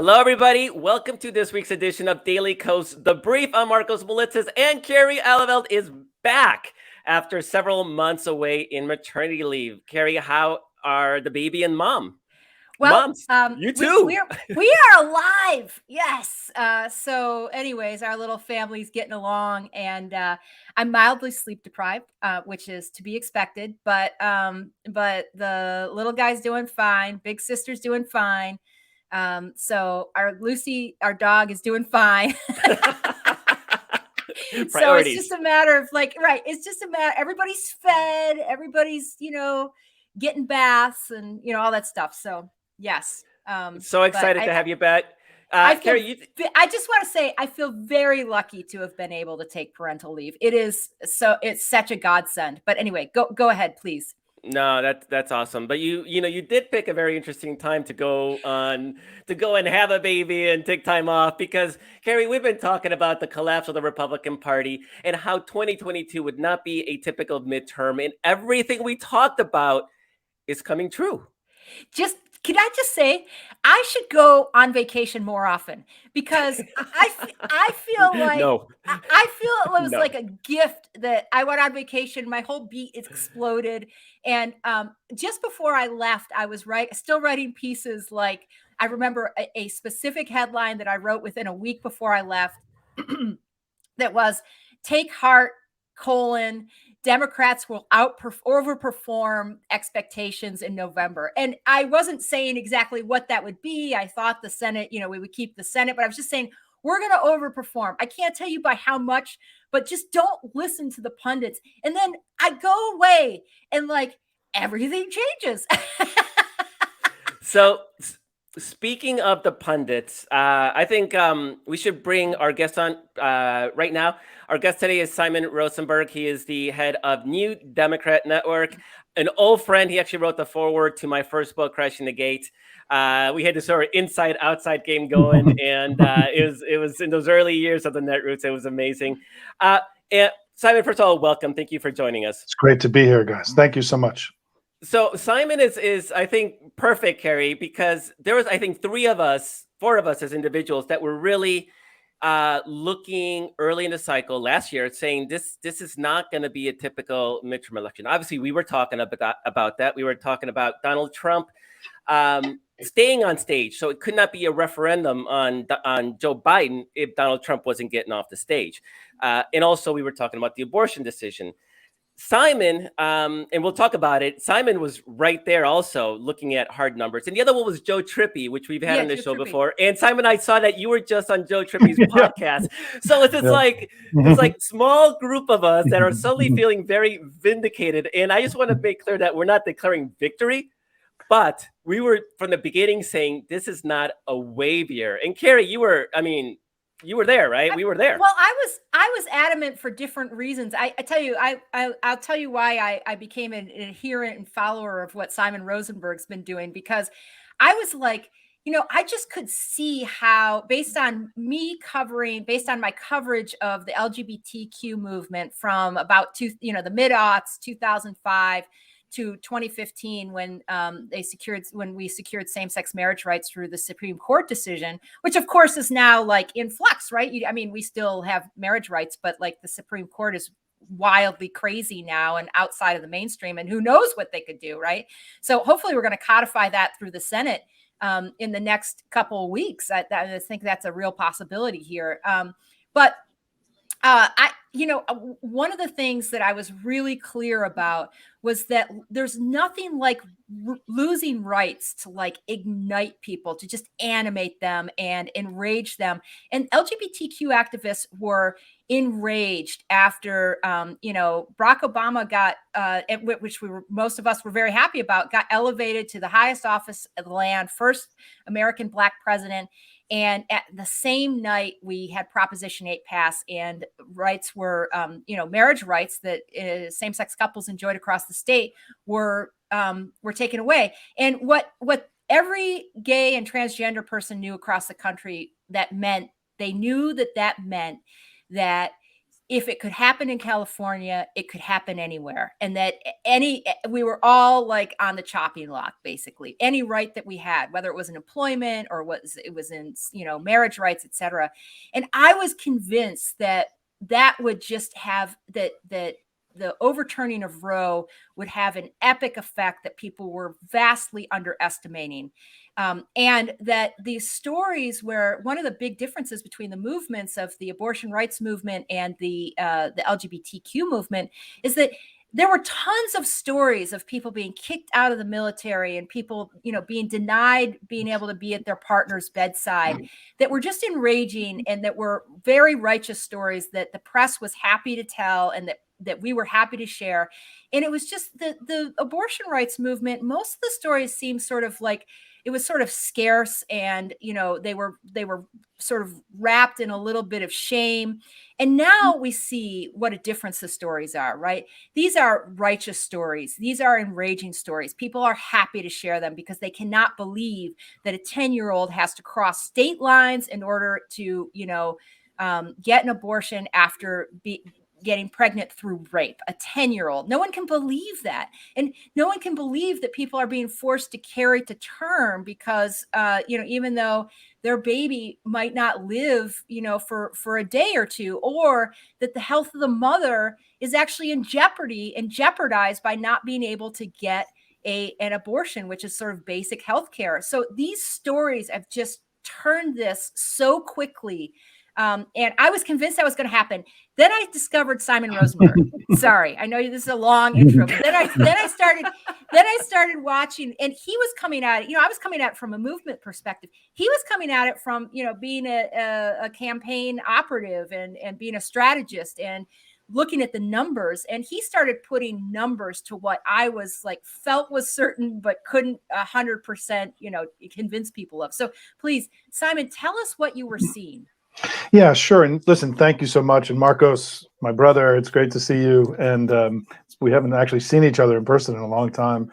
Hello, everybody. Welcome to this week's edition of Daily Kos. The brief on Markos and Kerry Eleveld is back after several months away in maternity leave. Kerry, how are the baby and mom? Well, Moms, you too. we are alive. Yes. So anyways, our little family's getting along, and I'm mildly sleep deprived, which is to be expected. But the little guy's doing fine. Big sister's doing fine. So our Lucy, our dog, is doing fine. So it's just a matter of it's just a matter. Everybody's fed. Everybody's getting baths and all that stuff. So yes. So excited to have you back. Kerry, I just want to say I feel very lucky to have been able to take parental leave. It's such a godsend. But anyway, go ahead, please. No, that's awesome. But you did pick a very interesting time to go and have a baby and take time off because, Kerry, we've been talking about the collapse of the Republican Party and how 2022 would not be a typical midterm, and everything we talked about is coming true. Can I just say, I should go on vacation more often because I feel like No. I feel it was No. like a gift that I went on vacation. My whole beat exploded, and just before I left, I was still writing pieces. Like I remember a specific headline that I wrote within a week before I left that was "Take heart: Democrats will overperform expectations in November." And I wasn't saying exactly what that would be. I thought the Senate, we would keep the Senate, but I was just saying we're going to overperform. I can't tell you by how much, but just don't listen to the pundits. And then I go away and everything changes. So speaking of the pundits, I think we should bring our guest on right now. Our guest today is Simon Rosenberg. He is the head of New Democrat Network, an old friend. He actually wrote the foreword to my first book, Crashing the Gate. We had this sort of inside-outside game going, and it was in those early years of the Netroots. It was amazing. And Simon, first of all, welcome. Thank you for joining us. It's great to be here, guys. Thank you so much. So Simon is I think perfect, Kerry, because there was, I think, four of us as individuals that were really looking early in the cycle last year, saying this is not going to be a typical midterm election. Obviously, we were talking about that. We were talking about Donald Trump staying on stage, so it could not be a referendum on Joe Biden if Donald Trump wasn't getting off the stage. And also, we were talking about the abortion decision. Simon, and we'll talk about it. Simon was right there also looking at hard numbers. And the other one was Joe Trippi, which we've had on this show before. And Simon, I saw that you were just on Joe Trippi's podcast. So it's like small group of us that are suddenly feeling very vindicated. And I just want to make clear that we're not declaring victory, but we were from the beginning saying this is not a wave year. And Kerry, you were there, right? We were there. Well, I was adamant for different reasons. I'll tell you why I became an adherent and follower of what Simon Rosenberg's been doing, because I was like, I just could see how, based on my coverage of the LGBTQ movement from about the mid-aughts, 2005 to 2015, when we secured same-sex marriage rights through the Supreme Court decision, which of course is now in flux, right? We still have marriage rights, but the Supreme Court is wildly crazy now and outside of the mainstream, and who knows what they could do, right? So hopefully we're going to codify that through the Senate in the next couple of weeks. I think that's a real possibility here. But one of the things that I was really clear about was that there's nothing like losing rights to ignite people, to just animate them and enrage them. And LGBTQ activists were enraged after, Barack Obama got, which most of us were very happy about, got elevated to the highest office of the land, first American Black president. And at the same night, we had Proposition 8 pass, and rights were, marriage rights that same-sex couples enjoyed across the state were taken away. And what every gay and transgender person knew across the country, they knew that meant that if it could happen in California, it could happen anywhere. And that we were all like on the chopping block, basically. Any right that we had, whether it was in employment or it was in, marriage rights, et cetera. And I was convinced that would just have that the overturning of Roe would have an epic effect that people were vastly underestimating. And that these stories, where one of the big differences between the movements of the abortion rights movement and the LGBTQ movement is that there were tons of stories of people being kicked out of the military and people, being denied being able to be at their partner's bedside, that were just enraging, and that were very righteous stories that the press was happy to tell, and that we were happy to share. And it was just the abortion rights movement. Most of the stories seemed sort of like it was sort of scarce, and they were sort of wrapped in a little bit of shame. And now we see what a difference the stories are, right? These are righteous stories. These are enraging stories. People are happy to share them because they cannot believe that a 10-year-old has to cross state lines in order to, get an abortion after getting pregnant through rape. A 10-year-old. No one can believe that. And no one can believe that people are being forced to carry to term because, even though their baby might not live, for a day or two, or that the health of the mother is actually in jeopardy and jeopardized by not being able to get an abortion, which is sort of basic health care. So these stories have just turned this so quickly. And I was convinced that was going to happen. Then I discovered Simon Rosenberg. Sorry, I know this is a long intro, but then I started watching, and he was coming at it. I was coming at it from a movement perspective. He was coming at it from, being a campaign operative and being a strategist and looking at the numbers. And he started putting numbers to what I was felt was certain, but couldn't 100%, convince people of. So please, Simon, tell us what you were seeing. Yeah, sure. And listen, thank you so much. And Markos, my brother, it's great to see you. And we haven't actually seen each other in person in a long time.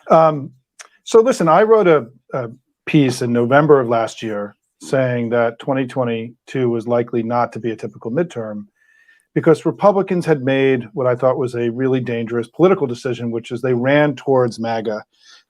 So listen, I wrote a piece in November of last year saying that 2022 was likely not to be a typical midterm because Republicans had made what I thought was a really dangerous political decision, which is they ran towards MAGA.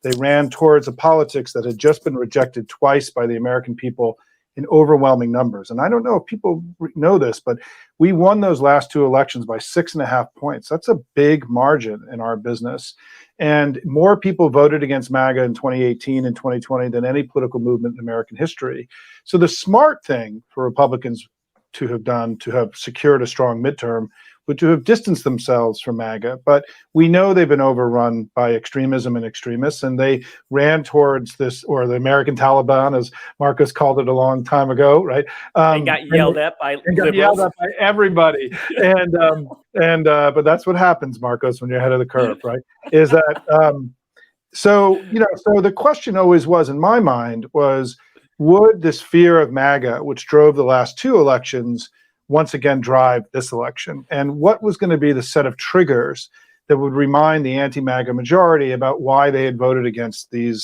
They ran towards a politics that had just been rejected twice by the American people in overwhelming numbers. And I don't know if people know this, but we won those last two elections by 6.5 points. That's a big margin in our business. And more people voted against MAGA in 2018 and 2020 than any political movement in American history. So the smart thing for Republicans to have done, to have secured a strong midterm, would to have distanced themselves from MAGA. But we know they've been overrun by extremism and extremists, and they ran towards this, or the American Taliban, as Markos called it a long time ago, right? And got yelled at by liberals. Got yelled at by everybody. But that's what happens, Markos, when you're ahead of the curve, right? Is that, so the question always was, in my mind, was, would this fear of MAGA, which drove the last two elections, once again drive this election? And what was going to be the set of triggers that would remind the anti-MAGA majority about why they had voted against the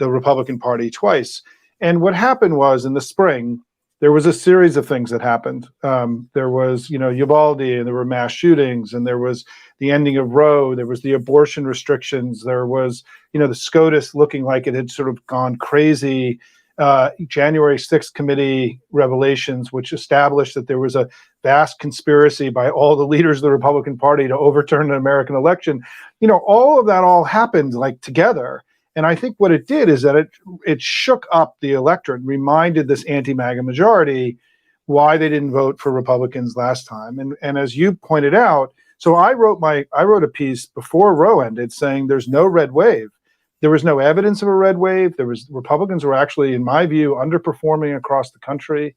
Republican Party twice? And what happened was, in the spring, there was a series of things that happened. There was, Uvalde, and there were mass shootings, and there was the ending of Roe, there was the abortion restrictions, there was, the SCOTUS looking like it had sort of gone crazy. January 6th committee revelations, which established that there was a vast conspiracy by all the leaders of the Republican Party to overturn an American election. All of that all happened together. And I think what it did is that it shook up the electorate, reminded this anti-MAGA majority why they didn't vote for Republicans last time. And as you pointed out, so I wrote a piece before Roe ended saying there's no red wave. There was no evidence of a red wave. Republicans were actually, in my view, underperforming across the country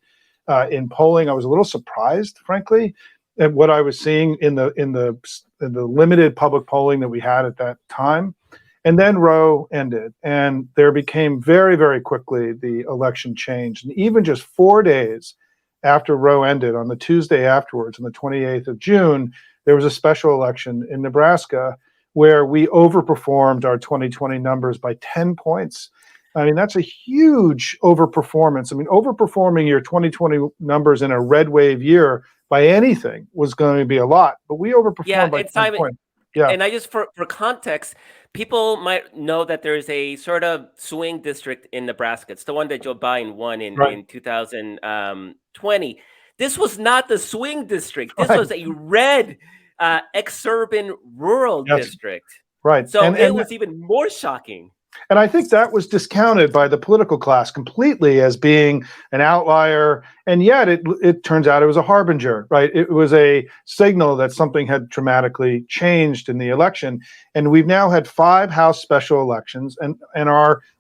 in polling. I was a little surprised, frankly, at what I was seeing in the limited public polling that we had at that time. And then Roe ended, and there became very, very quickly the election changed. And even just 4 days after Roe ended, on the Tuesday afterwards, on the 28th of June, there was a special election in Nebraska where we overperformed our 2020 numbers by 10 points. I mean, that's a huge overperformance. I mean, overperforming your 2020 numbers in a red wave year by anything was going to be a lot, but we overperformed by and 10 Simon, points. Yeah, and I just for context, people might know that there is a sort of swing district in Nebraska. It's the one that Joe Biden won right, in 2020. This was not the swing district. This right. was a red exurban rural Yes, district. right. So it was even more shocking. And I think that was discounted by the political class completely as being an outlier. And yet it turns out it was a harbinger, right? It was a signal that something had dramatically changed in the election. And we've now had 5 House special elections, and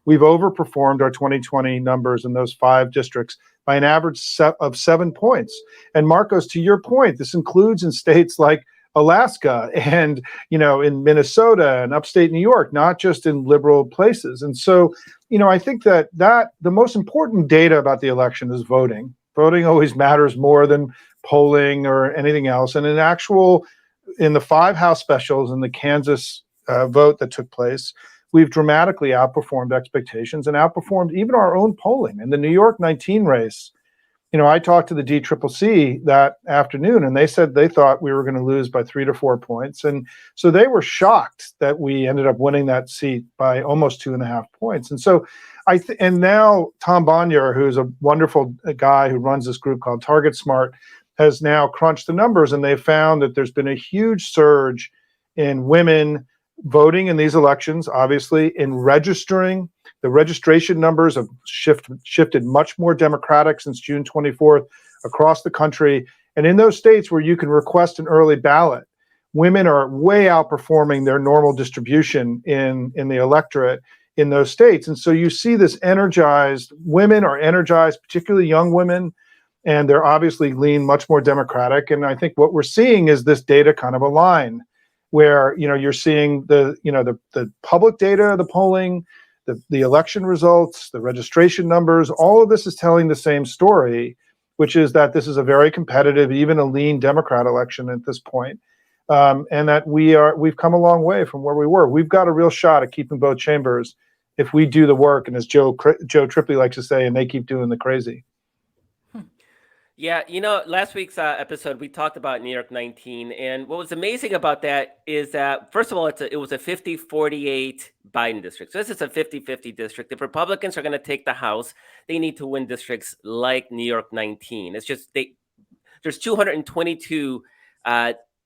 we've overperformed our 2020 numbers in those 5 districts by an average of 7 points. And Markos, to your point, this includes in states like Alaska and, in Minnesota and upstate New York, not just in liberal places. And so, I think that the most important data about the election is voting. Voting always matters more than polling or anything else. And in the 5 House specials and the Kansas vote that took place, we've dramatically outperformed expectations and outperformed even our own polling. In the New York 19 race, I talked to the DCCC that afternoon, and they said they thought we were going to lose by 3 to 4 points. And so they were shocked that we ended up winning that seat by almost 2.5 points. And so and now Tom Bonnier, who's a wonderful guy who runs this group called Target Smart, has now crunched the numbers, and they've found that there's been a huge surge in women voting in these elections, obviously, in registering. The registration numbers have shifted much more Democratic since June 24th across the country. And in those states where you can request an early ballot, women are way outperforming their normal distribution in the electorate in those states. And so you see this women are energized, particularly young women, and they're obviously lean much more Democratic. And I think what we're seeing is this data kind of align, where you're seeing the public data, the polling, the election results, the registration numbers, all of this is telling the same story, which is that this is a very competitive, even a lean Democrat election at this point, and that we've come a long way from where we were. We've got a real shot at keeping both chambers if we do the work, and as Joe Tripoli likes to say, and they keep doing the crazy. Yeah, last week's episode, we talked about New York 19. And what was amazing about that is that, first of all, it was a 50-48 Biden district. So this is a 50-50 district. If Republicans are going to take the House, they need to win districts like New York 19. It's just there's 222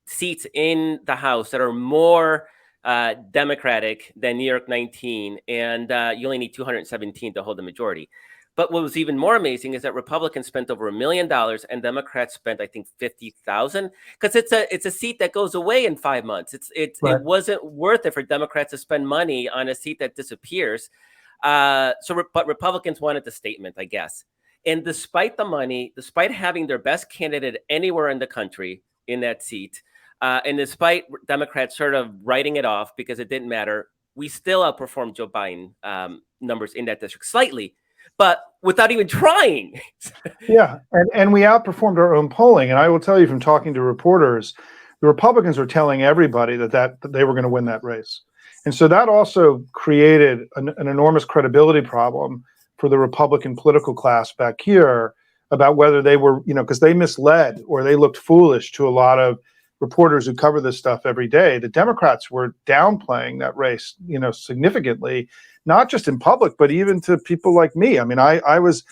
seats in the House that are more Democratic than New York 19. And you only need 217 to hold the majority. But what was even more amazing is that Republicans spent over $1 million and Democrats spent, I think, $50,000, because it's a seat that goes away in 5 months. It wasn't worth it for Democrats to spend money on a seat that disappears. But Republicans wanted the statement, I guess. And despite the money, despite having their best candidate anywhere in the country in that seat, and despite Democrats sort of writing it off because it didn't matter, we still outperformed Joe Biden numbers in that district slightly, but without even trying. Yeah, and we outperformed our own polling. And I will tell you from talking to reporters, the Republicans were telling everybody that they were going to win that race. And so that also created an enormous credibility problem for the Republican political class back here about whether they were, because they misled or they looked foolish to a lot of reporters who cover this stuff every day. The Democrats were downplaying that race, significantly, not just in public, but even to people like me. I mean, I was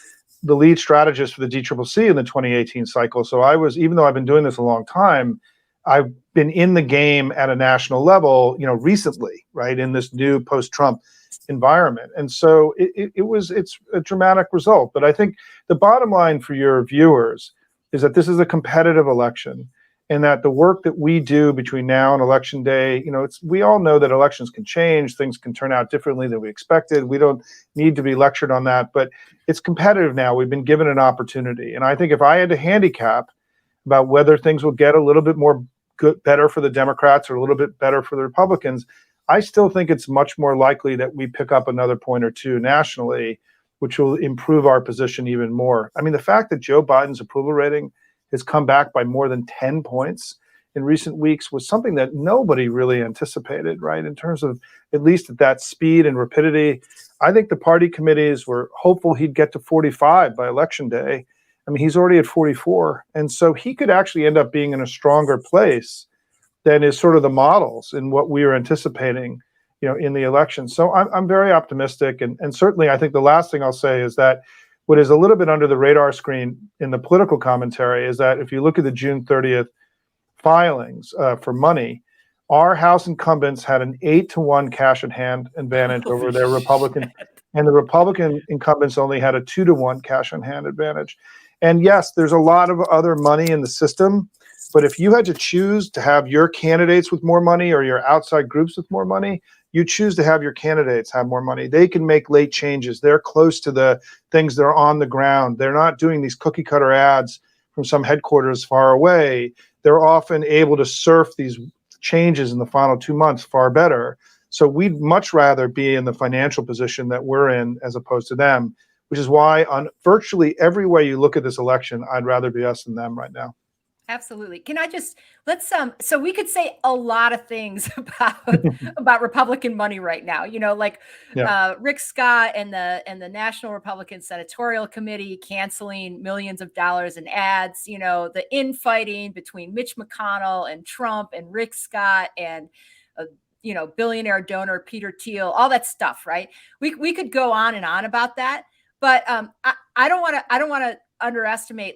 the lead strategist for the DCCC in the 2018 cycle. So even though I've been doing this a long time, I've been in the game at a national level, recently, right, in this new post-Trump environment. And so it's a dramatic result. But I think the bottom line for your viewers is that this is a competitive election, and that the work that we do between now and election day, we all know that elections can change, things can turn out differently than we expected. We don't need to be lectured on that, but it's competitive now. We've been given an opportunity. And I think if I had to handicap about whether things will get a little bit better for the Democrats or a little bit better for the Republicans, I still think it's much more likely that we pick up another point or two nationally, which will improve our position even more. I mean, the fact that Joe Biden's approval rating has come back by more than 10 points in recent weeks was something that nobody really anticipated, right? In terms of, at least at that speed and rapidity. I think the party committees were hopeful he'd get to 45 by election day. I I mean, he's already at 44. And so he could actually end up being in a stronger place than is sort of the models in what we are anticipating, in the election. So I'm very optimistic. And certainly I think the last thing I'll say is that what is a little bit under the radar screen in the political commentary is that if you look at the June 30th filings for money, our House incumbents had an 8-to-1 cash in hand advantage over their Republican, and the Republican incumbents only had a 2-to-1 cash in hand advantage. And yes, there's a lot of other money in the system, but if you had to choose to have your candidates with more money or your outside groups with more money, you choose to have your candidates have more money. They can make late changes. They're close to the things that are on the ground. They're not doing these cookie cutter ads from some headquarters far away. They're often able to surf these changes in the final 2 months far better. So we'd much rather be in the financial position that we're in as opposed to them, which is why on virtually every way you look at this election, I'd rather be us than them right now. Absolutely. Can I just so we could say a lot of things about Republican money right now, Rick Scott and the National Republican Senatorial Committee canceling millions of dollars in ads, the infighting between Mitch McConnell and Trump and Rick Scott and billionaire donor Peter Thiel, all that stuff, right? We could go on and on about that, but I don't want to underestimate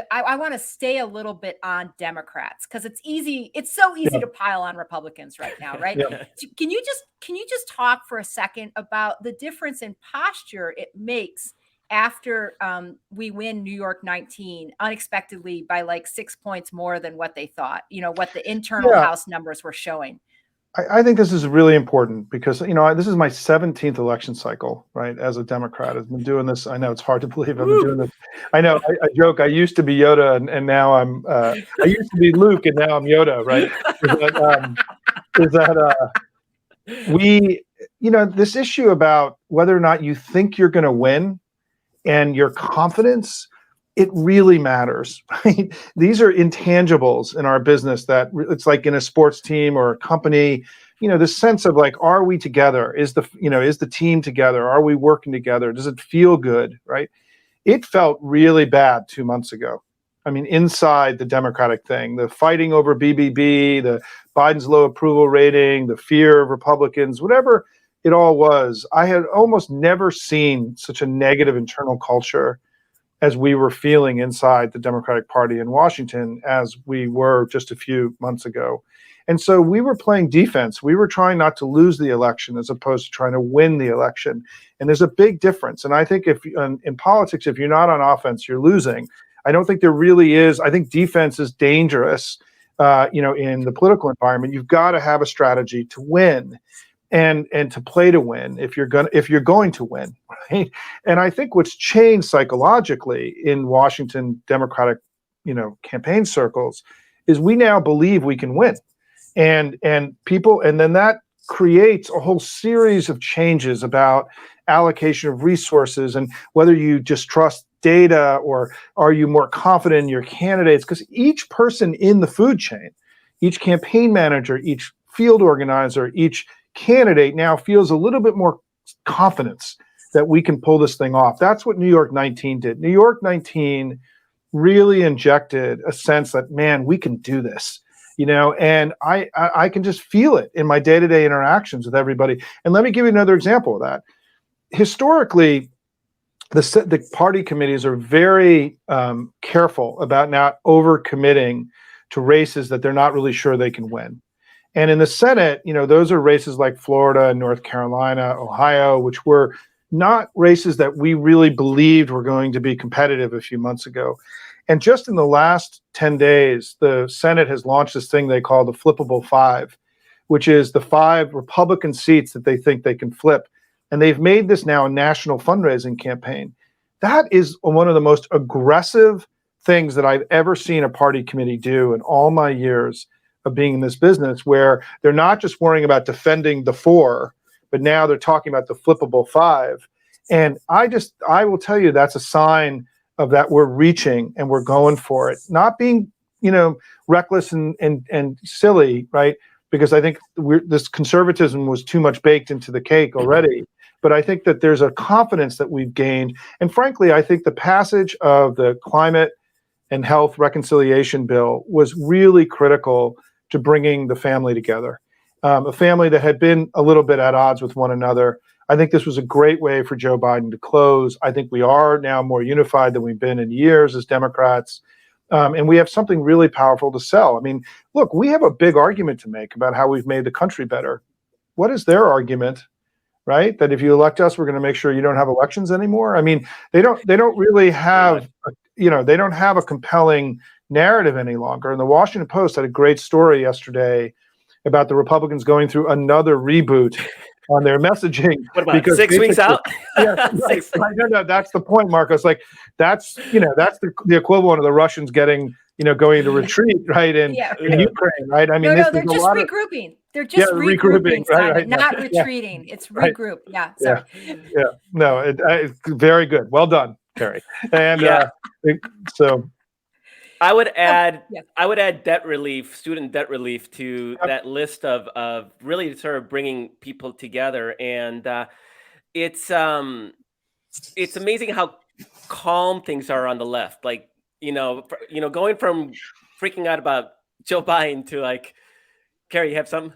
I want to stay a little bit on Democrats because it's so easy to pile on Republicans right now, right? Yeah. Can you just talk for a second about the difference in posture it makes after we win New York 19 unexpectedly by 6 points more than what they thought, what the internal House numbers were showing? I think this is really important because, this is my 17th election cycle, right? As a Democrat, I've been doing this. I know it's hard to believe I've been doing this. I know. I joke. I used to be Yoda, and now I used to be Luke, and now I'm Yoda, right? This issue about whether or not you think you're going to win and your confidence, it really matters, right? These are intangibles in our business that it's like in a sports team or a company, the sense of are we together? Is the team together? Are we working together? Does it feel good, right? It felt really bad 2 months ago. I mean, inside the Democratic thing, the fighting over BBB, the Biden's low approval rating, the fear of Republicans, whatever it all was, I had almost never seen such a negative internal culture as we were feeling inside the Democratic Party in Washington as we were just a few months ago. And so we were playing defense. We were trying not to lose the election as opposed to trying to win the election. And there's a big difference. And I think in politics, if you're not on offense, you're losing. I don't think there really is. I think defense is dangerous, in the political environment. You've got to have a strategy to win. And to play to win if you're going to win, right? And I think what's changed psychologically in Washington Democratic, campaign circles is we now believe we can win, and then that creates a whole series of changes about allocation of resources and whether you just trust data or are you more confident in your candidates, because each person in the food chain, each campaign manager, each field organizer, each candidate now feels a little bit more confidence that we can pull this thing off. That's what New York 19 did. New York 19 really injected a sense that, man, we can do this, and I can just feel it in my day-to-day interactions with everybody. And let me give you another example of that. Historically, the party committees are very careful about not overcommitting to races that they're not really sure they can win. And in the Senate, those are races like Florida, North Carolina, Ohio, which were not races that we really believed were going to be competitive a few months ago. And just in the last 10 days, the Senate has launched this thing they call the flippable 5, which is the 5 Republican seats that they think they can flip. And they've made this now a national fundraising campaign. That is one of the most aggressive things that I've ever seen a party committee do in all my years of being in this business, where they're not just worrying about defending the 4, but now they're talking about the flippable 5. And I will tell you, that's a sign of that we're reaching and we're going for it, not being, reckless and silly, right? Because I think this conservatism was too much baked into the cake already. but I think that there's a confidence that we've gained. And frankly, I think the passage of the climate and health reconciliation bill was really critical to bringing the family together. A family that had been a little bit at odds with one another. I think this was a great way for Joe Biden to close. I think we are now more unified than we've been in years as Democrats. And we have something really powerful to sell. I mean, look, we have a big argument to make about how we've made the country better. What is their argument, right? That if you elect us, we're going to make sure you don't have elections anymore. I mean, they don't really have, they don't have a compelling narrative any longer. And the Washington Post had a great story yesterday about the Republicans going through another reboot on their messaging. What about 6 weeks out? Yeah, no, that's the point, Markos. Like that's the equivalent of the Russians getting going to retreat, right? In Ukraine, right? I mean, they're just regrouping. They're just regrouping, Simon, right, not retreating. It's regroup. Right. Yeah, sorry. No, it's very good. Well done, Kerry. And so. I would add debt relief, student debt relief to that list of really sort of bringing people together. And it's amazing how calm things are on the left. Like, going from freaking out about Joe Biden to like, Kerry, you have something?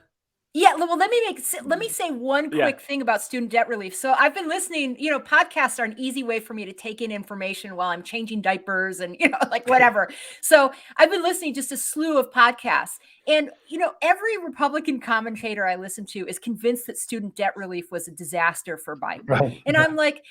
Yeah, well, let me say one quick thing about student debt relief. So I've been listening, podcasts are an easy way for me to take in information while I'm changing diapers and, like whatever. So I've been listening just a slew of podcasts. And, every Republican commentator I listen to is convinced that student debt relief was a disaster for Biden. Right. And I'm like,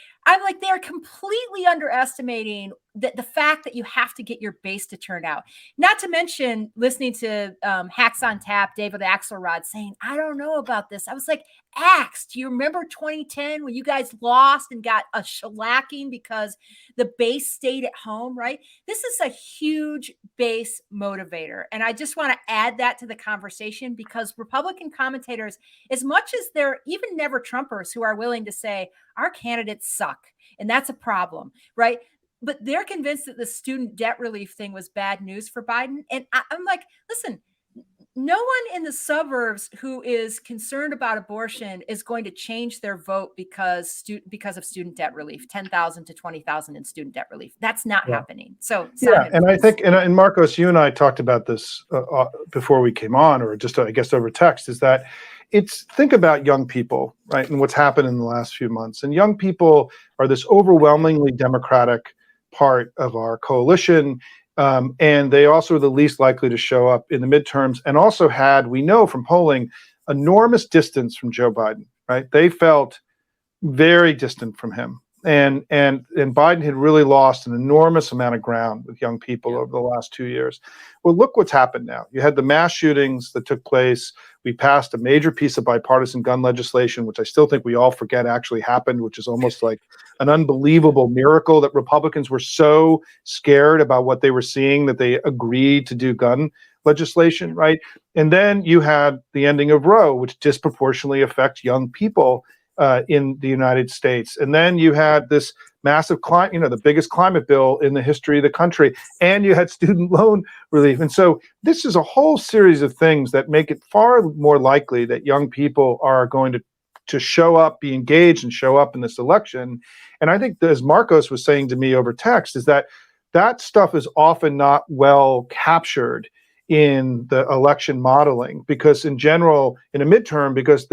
they're completely underestimating the fact that you have to get your base to turn out. Not to mention listening to Hacks on Tap, David Axelrod saying, I don't know about this. I was like, Axe, do you remember 2010 when you guys lost and got a shellacking because the base stayed at home, right? This is a huge base motivator. And I just want to add that to the conversation because Republican commentators, as much as they're even never Trumpers who are willing to say, our candidates suck, and that's a problem, right? But they're convinced that the student debt relief thing was bad news for Biden. And I'm like, listen, no one in the suburbs who is concerned about abortion is going to change their vote because of student debt relief, 10,000 to 20,000 in student debt relief. That's not happening. So Simon, and I think, and Markos, you and I talked about this before we came on, or just I guess over text, is that think about young people, right, and what's happened in the last few months. And young people are this overwhelmingly Democratic part of our coalition. And they also are the least likely to show up in the midterms, and also had, we know from polling, enormous distance from Joe Biden, right? They felt very distant from him. And Biden had really lost an enormous amount of ground with young people over the last 2 years. Well, look what's happened now. You had the mass shootings that took place. We passed a major piece of bipartisan gun legislation, which I still think we all forget actually happened, which is almost like an unbelievable miracle that Republicans were so scared about what they were seeing that they agreed to do gun legislation, right? And then you had the ending of Roe, which disproportionately affects young people in the United States. And then you had this massive the biggest climate bill in the history of the country, and you had student loan relief. And so this is a whole series of things that make it far more likely that young people are going to show up, be engaged, and show up in this election. And I think, as Markos was saying to me over text, is that stuff is often not well captured in the election modeling, because in general, in a midterm, because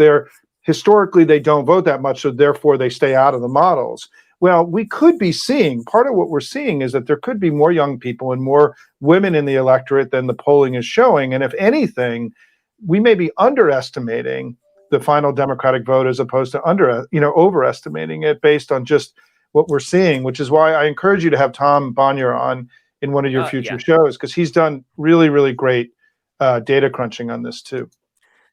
historically they don't vote that much, so therefore they stay out of the models. Well, we could be seeing, part of what we're seeing is that there could be more young people and more women in the electorate than the polling is showing. And if anything, we may be underestimating the final Democratic vote as opposed to overestimating it based on just what we're seeing, which is why I encourage you to have Tom Bonnier on in one of your future shows, because he's done really, really great data crunching on this too.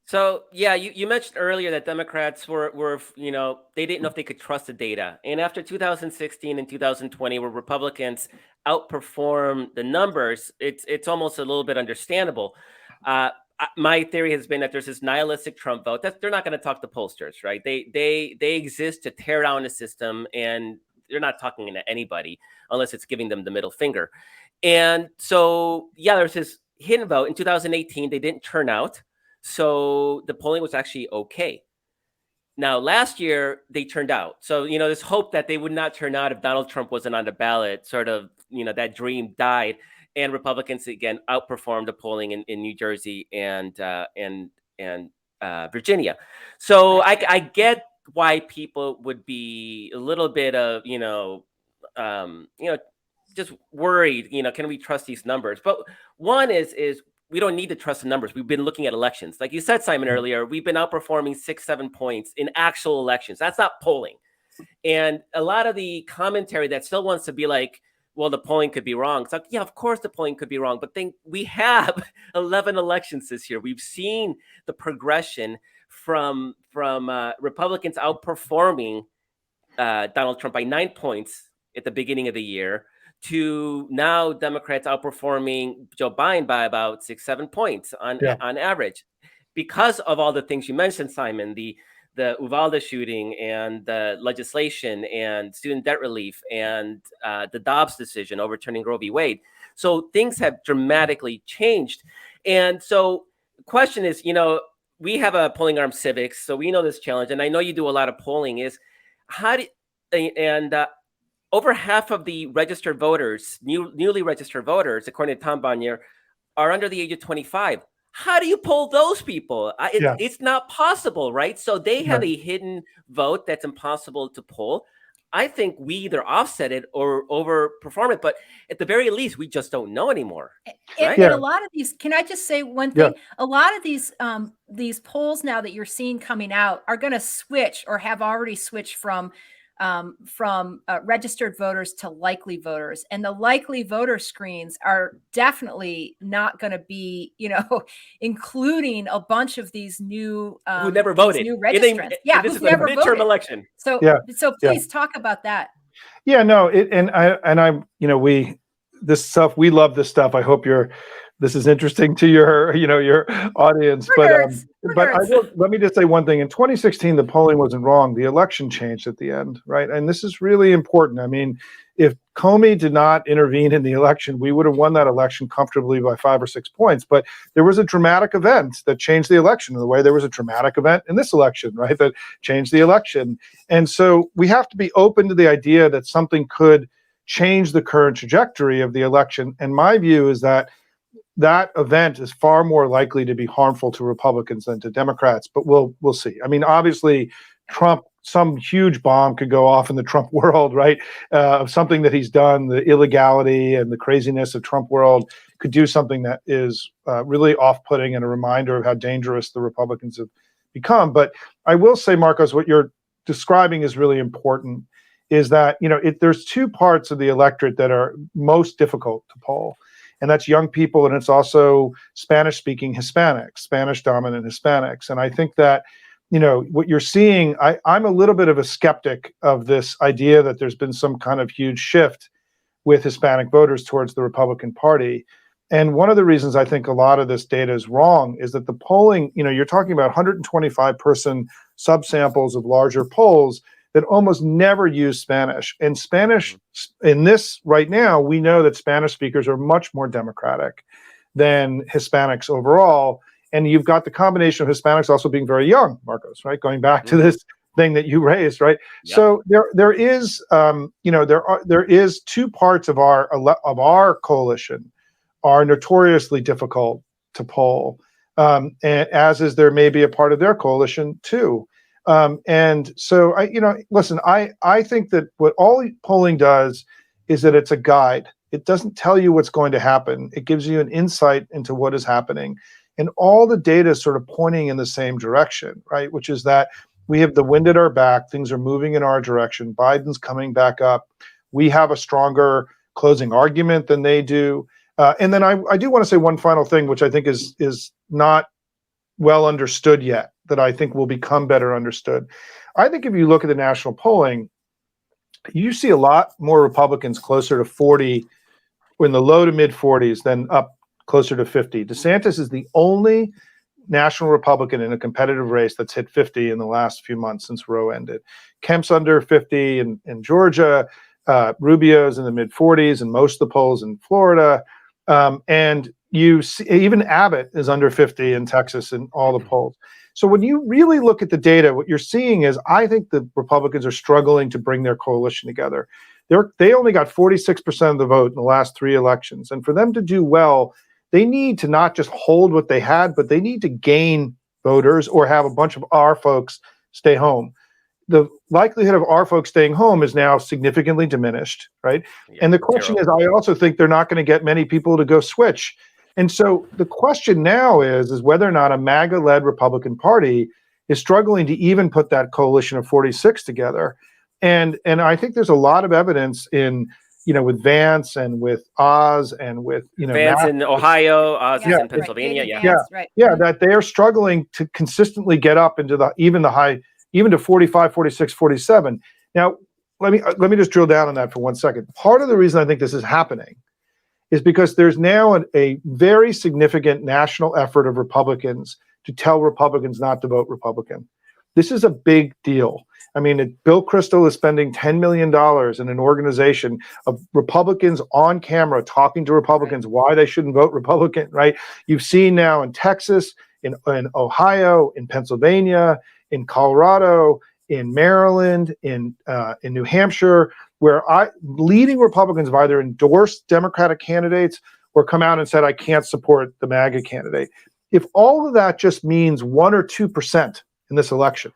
So, you mentioned earlier that Democrats were they didn't know if they could trust the data. And after 2016 and 2020, where Republicans outperformed the numbers, it's almost a little bit understandable. My theory has been that there's this nihilistic Trump vote. They're not going to talk to pollsters, right? They exist to tear down the system, and they're not talking to anybody unless it's giving them the middle finger. And so, there's this hidden vote. In 2018, they didn't turn out. So the polling was actually okay. Now, last year they turned out. So, this hope that they would not turn out if Donald Trump wasn't on the ballot, sort of, that dream died, and Republicans again outperformed the polling in New Jersey and Virginia. So I get why people would be a little bit of, just worried. Can we trust these numbers? But one is we don't need to trust the numbers. We've been looking at elections. Like you said, Simon, earlier, we've been outperforming 6-7 points in actual elections. That's not polling. And a lot of the commentary that still wants to be like, well, the polling could be wrong. It's like, yeah, of course the polling could be wrong. But then we have 11 elections this year. We've seen the progression from Republicans outperforming Donald Trump by 9 points at the beginning of the year to now Democrats outperforming Joe Biden by about 6-7 points on average, because of all the things you mentioned, Simon, the Uvalde shooting and the legislation and student debt relief and the Dobbs decision overturning Roe v. Wade. So things have dramatically changed. And so the question is, we have a polling arm, Civics, so we know this challenge. And I know you do a lot of polling. Is how do over half of the registered voters, newly registered voters, according to Tom Bonnier, are under the age of 25. How do you poll those people? It's not possible, right? So they have a hidden vote that's impossible to poll. I think we either offset it or overperform it, but at the very least, we just don't know anymore. And a lot of these, can I just say one thing? A lot of these polls now that you're seeing coming out are going to switch or have already switched from registered voters to likely voters, and the likely voter screens are definitely not going to be, including a bunch of these new who never voted, new registrants. This is a midterm election. So please talk about that. This stuff, we love this stuff. I hope this is interesting to your audience. Let me just say one thing. In 2016, the polling wasn't wrong. The election changed at the end, right? And this is really important. I mean, if Comey did not intervene in the election, we would have won that election comfortably by 5 or 6 points. But there was a dramatic event that changed the election in the way there was a dramatic event in this election, right? That changed the election. And so we have to be open to the idea that something could change the current trajectory of the election. And my view is that event is far more likely to be harmful to Republicans than to Democrats, but we'll see. I mean, obviously, Trump, some huge bomb could go off in the Trump world, right? Of something that he's done, the illegality and the craziness of Trump world could do something that is really off-putting and a reminder of how dangerous the Republicans have become. But I will say, Markos, what you're describing is really important, is that, there's two parts of the electorate that are most difficult to poll. And that's young people, and it's also Spanish-speaking Hispanics, Spanish-dominant Hispanics. And I think that, what you're seeing, I'm a little bit of a skeptic of this idea that there's been some kind of huge shift with Hispanic voters towards the Republican Party. And one of the reasons I think a lot of this data is wrong is that the polling, you're talking about 125-person subsamples of larger polls that almost never use Spanish. And Spanish, in this right now, we know that Spanish speakers are much more Democratic than Hispanics overall. And you've got the combination of Hispanics also being very young, Markos, right? Going back to this thing that you raised, right? Yeah. So there is two parts of our coalition are notoriously difficult to poll, and as is there may be a part of their coalition too. And so I think that what all polling does is that it's a guide. It doesn't tell you what's going to happen. It gives you an insight into what is happening. And all the data is sort of pointing in the same direction, right? Which is that we have the wind at our back. Things are moving in our direction. Biden's coming back up. We have a stronger closing argument than they do. And then I do want to say one final thing, which I think is not well understood yet, that I think will become better understood. I think if you look at the national polling, you see a lot more Republicans closer to 40, in the low to mid 40s, than up closer to 50. DeSantis is the only national Republican in a competitive race that's hit 50 in the last few months since Roe ended. Kemp's under 50 in Georgia. Rubio's in the mid 40s in most of the polls in Florida. And you see, even Abbott is under 50 in Texas in all the polls. So when you really look at the data, what you're seeing is, I think the Republicans are struggling to bring their coalition together. They only got 46% of the vote in the last 3 elections. And for them to do well, they need to not just hold what they had, but they need to gain voters or have a bunch of our folks stay home. The likelihood of our folks staying home is now significantly diminished, right? Yeah, and the question is, I also think they're not going to get many people to go switch. And so the question now is whether or not a MAGA-led Republican Party is struggling to even put that coalition of 46 together. And I think there's a lot of evidence in, with Vance and with Oz and with, Vance in Ohio, Oz is in Pennsylvania. Right. Yeah. Vance, right. That they are struggling to consistently get up into even to 45, 46, 47. Now, let me just drill down on that for 1 second. Part of the reason I think this is happening is because there's now a very significant national effort of Republicans to tell Republicans not to vote Republican. This is a big deal. I mean, Bill Kristol is spending $10 million in an organization of Republicans on camera talking to Republicans why they shouldn't vote Republican, right? You've seen now in Texas, in Ohio, in Pennsylvania, in Colorado, in Maryland, in New Hampshire, where leading Republicans have either endorsed Democratic candidates or come out and said, I can't support the MAGA candidate. If all of that just means 1 or 2% in this election,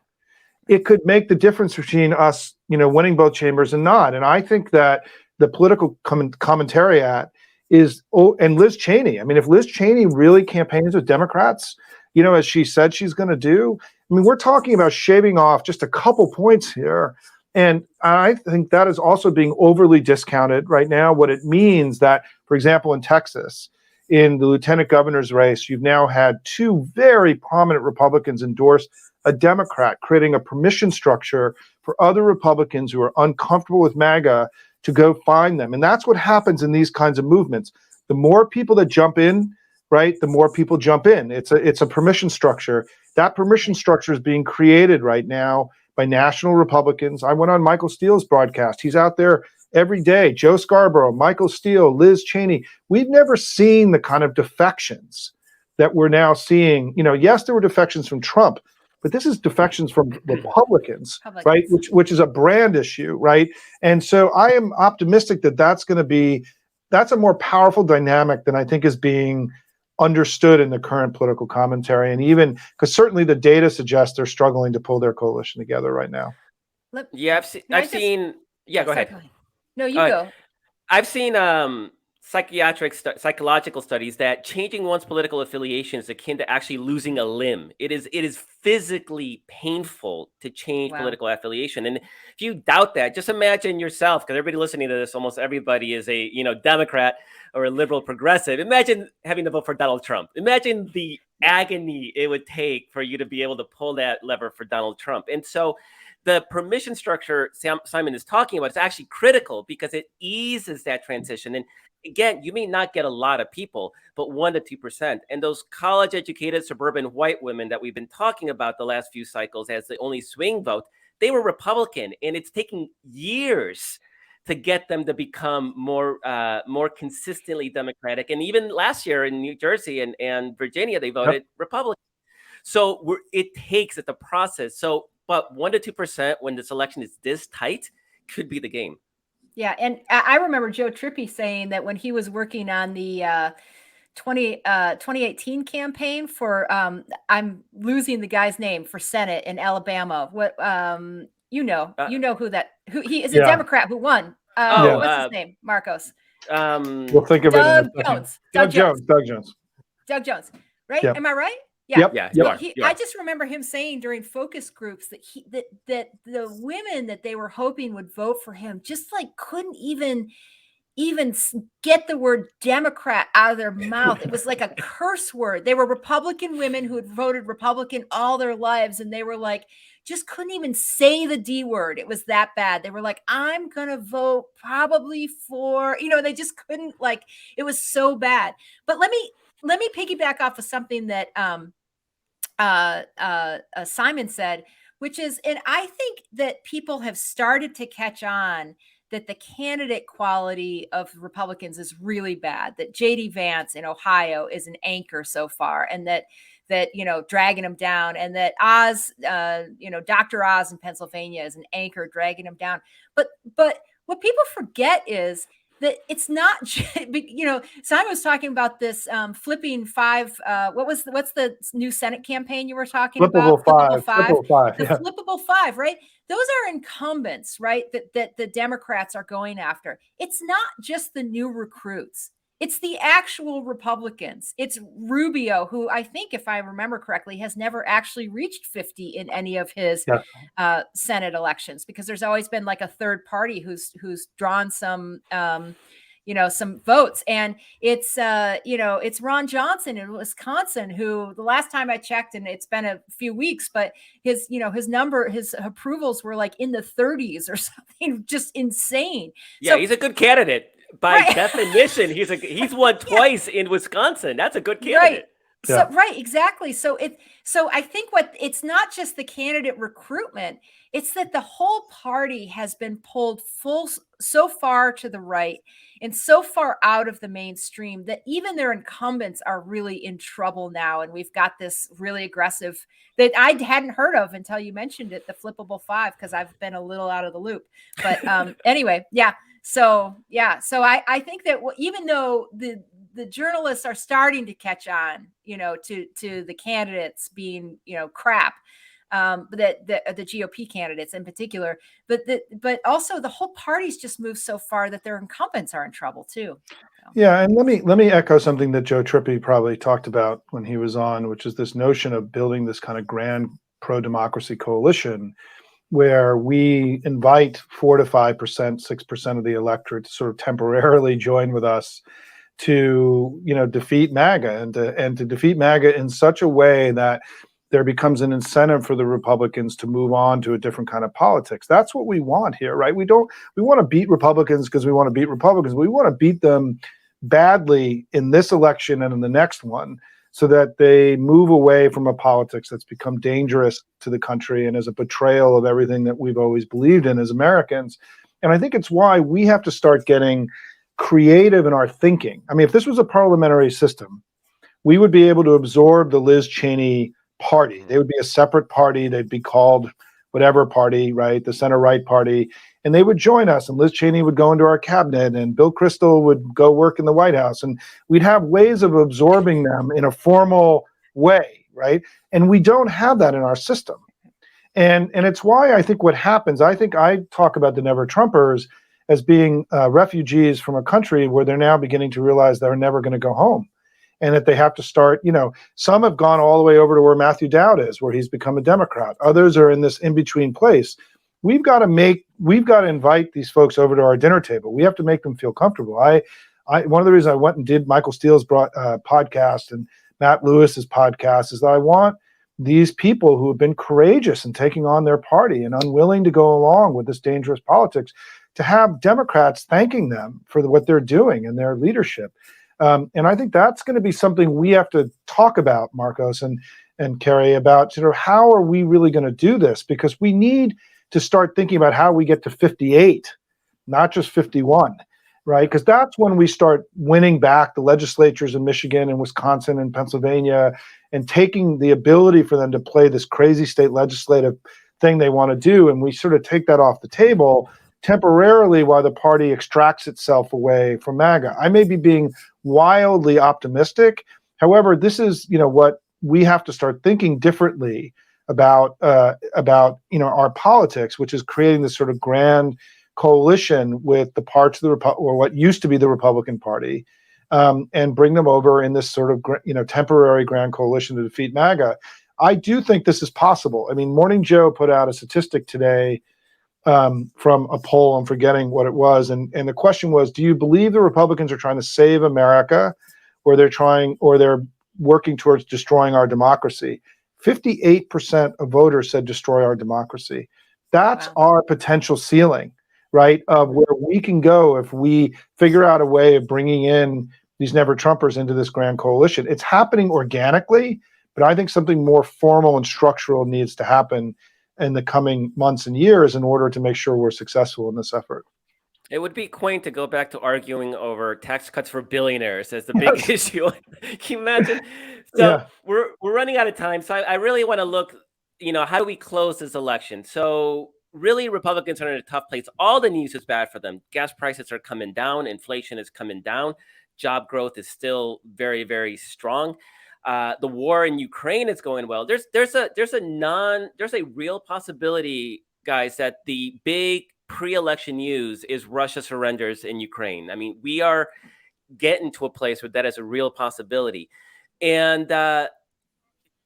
it could make the difference between us, winning both chambers and not. And I think that the political commentariat and Liz Cheney. I mean, if Liz Cheney really campaigns with Democrats, as she said she's going to do, I mean, we're talking about shaving off just a couple points here. And I think that is also being overly discounted right now. What it means that, for example, in Texas, in the lieutenant governor's race, you've now had 2 very prominent Republicans endorse a Democrat, creating a permission structure for other Republicans who are uncomfortable with MAGA to go find them. And that's what happens in these kinds of movements. The more people that jump in, right, the more people jump in. It's a permission structure. That permission structure is being created right now by national Republicans. I went on Michael Steele's broadcast. He's out there every day. Joe Scarborough, Michael Steele, Liz Cheney. We've never seen the kind of defections that we're now seeing. Yes, there were defections from Trump, but this is defections from Republicans, right? Which is a brand issue, right? And so I am optimistic that that's a more powerful dynamic than I think is being understood in the current political commentary. And even because certainly the data suggests they're struggling to pull their coalition together right now. Yeah, I've seen. Yeah, go ahead. No, you go. I've seen psychological studies that changing one's political affiliation is akin to actually losing a limb. It is physically painful to change political affiliation. And if you doubt that, just imagine yourself, because everybody listening to this, almost everybody is a Democrat or a liberal progressive. Imagine having to vote for Donald Trump. Imagine the agony it would take for you to be able to pull that lever for Donald Trump. And so the permission structure Simon is talking about is actually critical because it eases that transition. And again, you may not get a lot of people, but 1 to 2%. And those college-educated suburban white women that we've been talking about the last few cycles as the only swing vote, they were Republican, and it's taking years to get them to become more consistently Democratic. And even last year in New Jersey and Virginia, they voted Republican. So it takes the process. So, but 1 to 2% when this election is this tight could be the game. Yeah, and I remember Joe Trippi saying that when he was working on the 2018 campaign for I'm losing the guy's name for Senate in Alabama. What who he is a Democrat who won. What's his name? Markos. We'll think of Doug it. Jones. Doug Jones. Doug Jones. Right? Yep. Am I right? Yeah. Yeah. I just remember him saying during focus groups that that the women that they were hoping would vote for him just like couldn't even get the word Democrat out of their mouth. It was like a curse word. They were Republican women who had voted Republican all their lives, and they were like, just couldn't even say the D word. It was that bad. They were like, I'm going to vote probably for, they just couldn't, like, it was so bad. But let me piggyback off of something that Simon said, which is, and I think that people have started to catch on that the candidate quality of Republicans is really bad, that J.D. Vance in Ohio is an anchor so far, and that dragging him down, and that Oz, Dr. Oz in Pennsylvania is an anchor dragging him down. But what people forget is that it's not, Simon was talking about this flipping five. What's the new Senate campaign you were talking about? Flippable five. The flippable five, right? Those are incumbents, right? That the Democrats are going after. It's not just the new recruits. It's the actual Republicans. It's Rubio, who I think, if I remember correctly, has never actually reached 50 in any of his Senate elections, because there's always been like a third party who's drawn some some votes. And it's Ron Johnson in Wisconsin, who the last time I checked, and it's been a few weeks, but his approvals were like in the 30s or something, just insane. Yeah, so, he's a good candidate. By definition, he's won twice in Wisconsin. That's a good candidate. Right. So exactly. So I think it's not just the candidate recruitment, it's that the whole party has been pulled so far to the right and so far out of the mainstream that even their incumbents are really in trouble now. And we've got this really aggressive that I hadn't heard of until you mentioned it, the flippable five, because I've been a little out of the loop. But anyway, yeah. So I think that even though the journalists are starting to catch on, to the candidates being, crap, that the GOP candidates in particular, but also the whole party's just moved so far that their incumbents are in trouble too. So. Yeah, and let me echo something that Joe Trippi probably talked about when he was on, which is this notion of building this kind of grand pro-democracy coalition, where we invite 4 to 5%, 6% of the electorate to sort of temporarily join with us to, defeat MAGA, and to defeat MAGA in such a way that there becomes an incentive for the Republicans to move on to a different kind of politics. That's what we want here, right? We want to beat Republicans because we want to beat Republicans. We want to beat them badly in this election and in the next one, so that they move away from a politics that's become dangerous to the country and is a betrayal of everything that we've always believed in as Americans. And I think it's why we have to start getting creative in our thinking. I mean, if this was a parliamentary system, we would be able to absorb the Liz Cheney party. They would be a separate party. They'd be called whatever party, right? The center-right party. And they would join us, and Liz Cheney would go into our cabinet, and Bill Kristol would go work in the White House, and we'd have ways of absorbing them in a formal way, right? And we don't have that in our system. And it's why I think what happens, I think I talk about the Never Trumpers as being refugees from a country where they're now beginning to realize they're never going to go home, and that they have to start, some have gone all the way over to where Matthew Dowd is, where he's become a Democrat. Others are in this in-between place. We've got to invite these folks over to our dinner table. We have to make them feel comfortable. One of the reasons I went and did Michael Steele's podcast and Matt Lewis's podcast is that I want these people who have been courageous in taking on their party and unwilling to go along with this dangerous politics to have Democrats thanking them for what they're doing and their leadership. And I think that's going to be something we have to talk about, Markos and Kerry, about how are we really going to do this? Because we need to start thinking about how we get to 58, not just 51, right? Because that's when we start winning back the legislatures in Michigan and Wisconsin and Pennsylvania, and taking the ability for them to play this crazy state legislative thing they want to do. And we sort of take that off the table temporarily while the party extracts itself away from MAGA. I may be being wildly optimistic. However, this is, what we have to start thinking differently about our politics, which is creating this sort of grand coalition with the parts of or what used to be the Republican Party, and bring them over in this sort of temporary grand coalition to defeat MAGA. I do think this is possible. I mean, Morning Joe put out a statistic today from a poll. I'm forgetting what it was, and the question was, do you believe the Republicans are trying to save America, or they're working towards destroying our democracy? 58% of voters said destroy our democracy. That's our potential ceiling, right, of where we can go if we figure out a way of bringing in these Never Trumpers into this grand coalition. It's happening organically, but I think something more formal and structural needs to happen in the coming months and years in order to make sure we're successful in this effort. It would be quaint to go back to arguing over tax cuts for billionaires as the big Yes. issue. Can you imagine? So Yeah. we're running out of time. So I really want to look, how do we close this election? So really, Republicans are in a tough place. All the news is bad for them. Gas prices are coming down. Inflation is coming down. Job growth is still very, very strong. The war in Ukraine is going well. There's a real possibility, guys, that the big pre-election news is Russia surrenders in Ukraine. I mean, we are getting to a place where that is a real possibility. And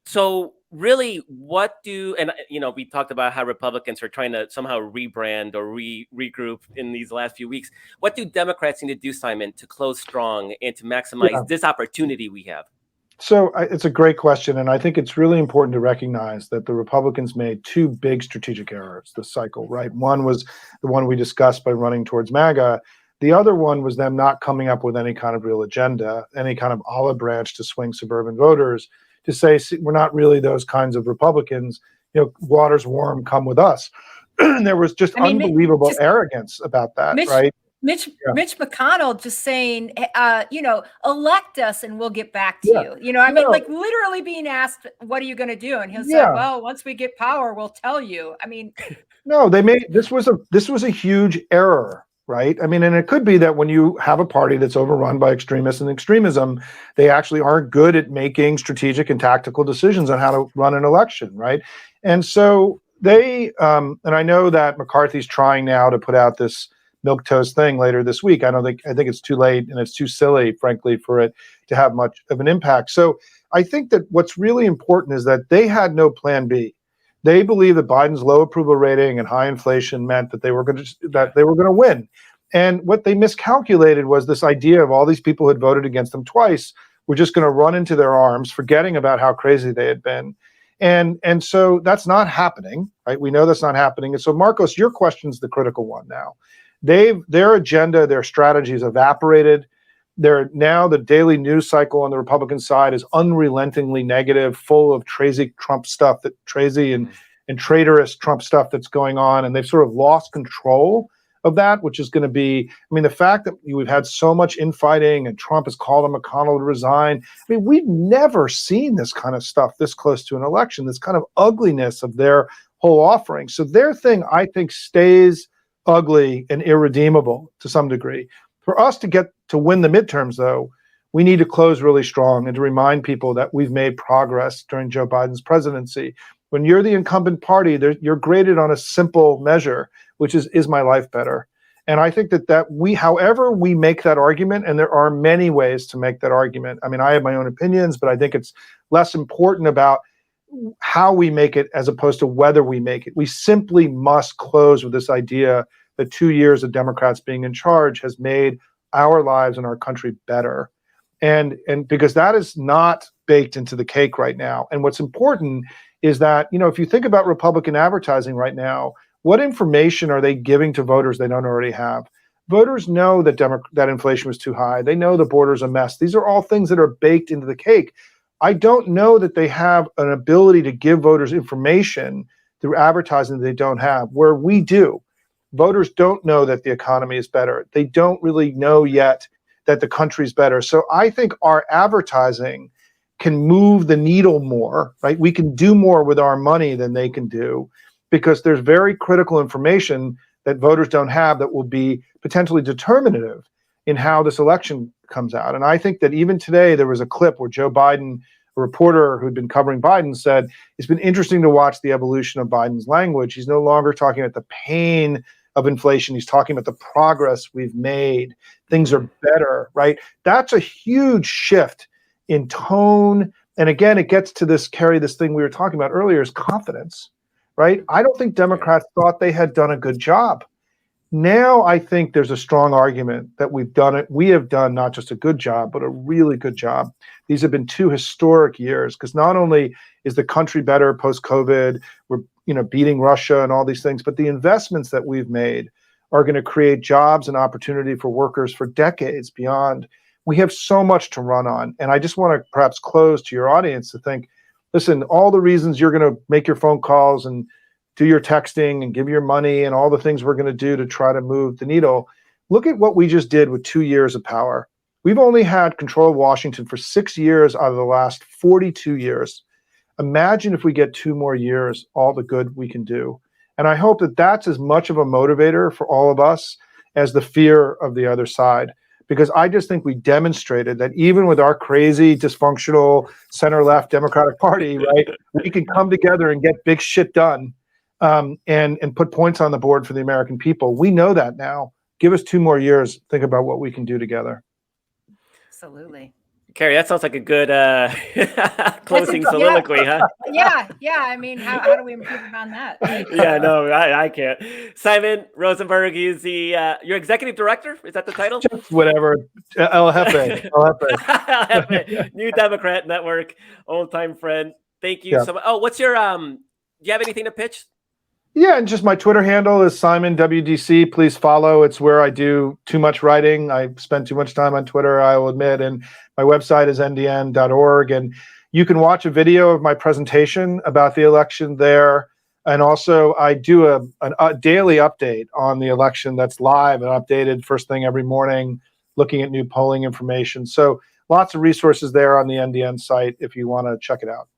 so really we talked about how Republicans are trying to somehow rebrand or regroup in these last few weeks. What do Democrats need to do, Simon, to close strong and to maximize this opportunity we have? So it's a great question, and I think it's really important to recognize that the Republicans made two big strategic errors this cycle, right? One was the one we discussed by running towards MAGA. The other one was them not coming up with any kind of real agenda, any kind of olive branch to swing suburban voters to say, "See, we're not really those kinds of Republicans. Water's warm, come with us." And there was just unbelievable arrogance about that, right? Mitch McConnell just saying, elect us and we'll get back to you. Like literally being asked, what are you going to do? And he'll say, well, once we get power, we'll tell you. I mean, no, this was a huge error, right? I mean, and it could be that when you have a party that's overrun by extremists and extremism, they actually aren't good at making strategic and tactical decisions on how to run an election, right? And so they, and I know that McCarthy's trying now to put out this milquetoast thing later this week. I think it's too late and it's too silly, frankly, for it to have much of an impact. So I think that what's really important is that they had no plan B. They believe that Biden's low approval rating and high inflation meant that they were going to win. And what they miscalculated was this idea of all these people who had voted against them twice were just going to run into their arms, forgetting about how crazy they had been. And so that's not happening, right? We know that's not happening. And so, Markos, your question's the critical one now. Their agenda, their strategy has evaporated. Now the daily news cycle on the Republican side is unrelentingly negative, full of crazy Trump stuff, and traitorous Trump stuff that's going on. And they've sort of lost control of that, which is going to be, the fact that we've had so much infighting and Trump has called on McConnell to resign. We've never seen this kind of stuff this close to an election, this kind of ugliness of their whole offering. So their thing, I think, stays ugly and irredeemable to some degree. For us to win the midterms, though, we need to close really strong and to remind people that we've made progress during Joe Biden's presidency. When you're the incumbent party, you're graded on a simple measure, which is my life better? And I think however we make that argument, and there are many ways to make that argument. I have my own opinions, but I think it's less important about how we make it as opposed to whether we make it. We simply must close with this idea that 2 years of Democrats being in charge has made our lives and our country better. And because that is not baked into the cake right now. And what's important is that, if you think about Republican advertising right now, what information are they giving to voters they don't already have? Voters know that inflation was too high. They know the border's a mess. These are all things that are baked into the cake. I don't know that they have an ability to give voters information through advertising that they don't have, where we do. Voters don't know that the economy is better. They don't really know yet that the country's better. So I think our advertising can move the needle more, right? We can do more with our money than they can do, because there's very critical information that voters don't have that will be potentially determinative in how this election comes out. And I think that even today there was a clip where Joe Biden, a reporter who'd been covering Biden, said, it's been interesting to watch the evolution of Biden's language. He's no longer talking about the pain of inflation. He's talking about the progress we've made. Things are better, right? That's a huge shift in tone. And again, it gets to this, Kerry, this thing we were talking about earlier is confidence, right? I don't think Democrats thought they had done a good job. Now I think there's a strong argument that we've done it. We have done not just a good job, but a really good job. These have been 2 historic years, because not only is the country better post-COVID, we're beating Russia and all these things, but the investments that we've made are going to create jobs and opportunity for workers for decades beyond. We have so much to run on. And I just want to perhaps close to your audience to think, listen, all the reasons you're going to make your phone calls and do your texting and give your money and all the things we're going to do to try to move the needle, look at what we just did with 2 years of power. We've only had control of Washington for 6 years out of the last 42 years. Imagine if we get 2 more years, all the good we can do. And I hope that that's as much of a motivator for all of us as the fear of the other side. Because I just think we demonstrated that even with our crazy, dysfunctional, center-left Democratic Party, right, we can come together and get big shit done, and put points on the board for the American people. We know that now. Give us 2 more years. Think about what we can do together. Absolutely. Kerry, that sounds like a good closing soliloquy, huh? Yeah. I mean, how do we improve upon that? Right? Yeah, no, I can't. Simon Rosenberg, he's the your executive director. Is that the title? Just whatever. El Jefe. New Democrat Network, old time friend. Thank you so much. Oh, what's your do you have anything to pitch? Yeah, and just my Twitter handle is Simon WDC. Please follow. It's where I do too much writing. I spend too much time on Twitter, I will admit. And my website is ndn.org. And you can watch a video of my presentation about the election there. And also, I do a daily update on the election that's live and updated first thing every morning, looking at new polling information. So lots of resources there on the NDN site if you want to check it out.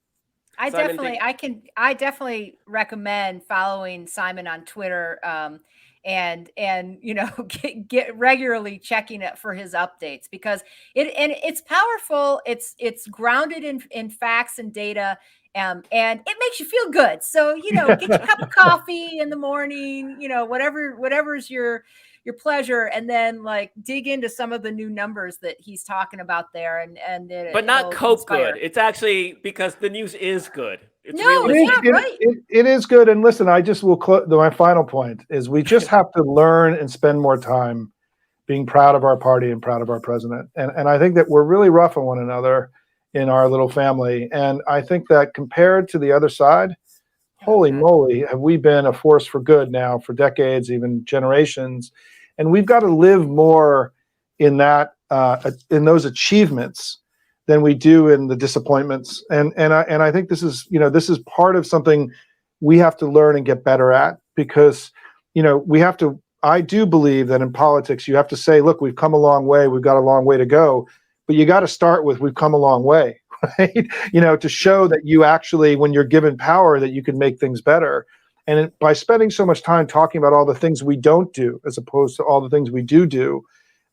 I definitely recommend following Simon on Twitter, and get regularly checking it for his updates, because it's powerful. It's grounded in facts and data, and it makes you feel good. So, get your cup of coffee in the morning, whatever's your pleasure, and then dig into some of the new numbers that he's talking about there, but not cope good. It's actually because the news is good. It's right. It is good. And listen, I just will my final point is we just have to learn and spend more time being proud of our party and proud of our president. And I think that we're really rough on one another in our little family. And I think that compared to the other side, holy moly, have we been a force for good now for decades, even generations. And we've got to live more in that, in those achievements than we do in the disappointments. And I think this is part of something we have to learn and get better at, because, I do believe that in politics, you have to say, look, we've come a long way. We've got a long way to go, but you got to start with, we've come a long way. Right? To show that you actually, when you're given power, that you can make things better. And by spending so much time talking about all the things we don't do, as opposed to all the things we do,